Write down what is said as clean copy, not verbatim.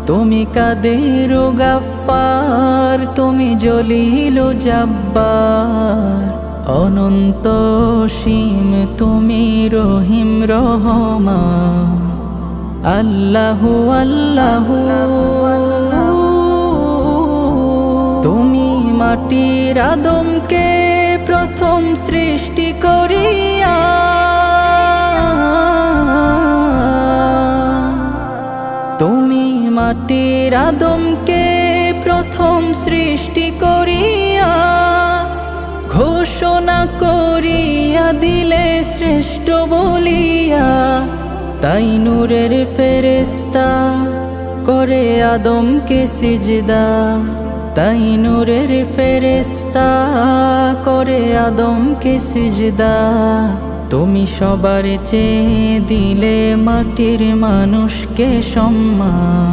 তুমি কাদের গাফফার, তুমি জলিল জাব্বার, অনন্ত সীম তুমি রহিম রহমান। আল্লাহু আল্লাহু, তুমি মাটির আদমকে প্রথম সৃষ্টি করিয়া তুমি মাটির আদমকে প্রথম সৃষ্টি করিয়া ঘোষণা করিয়া দিলে শ্রেষ্ঠ বলিয়া। তাই নূরের ফেরেশতা করে আদমকে সিজদা, তাই নূরের ফেরেশতা করে আদমকে সিজদা। তুমি সবার চেয়ে দিলে মাটির মানুষকে সম্মান।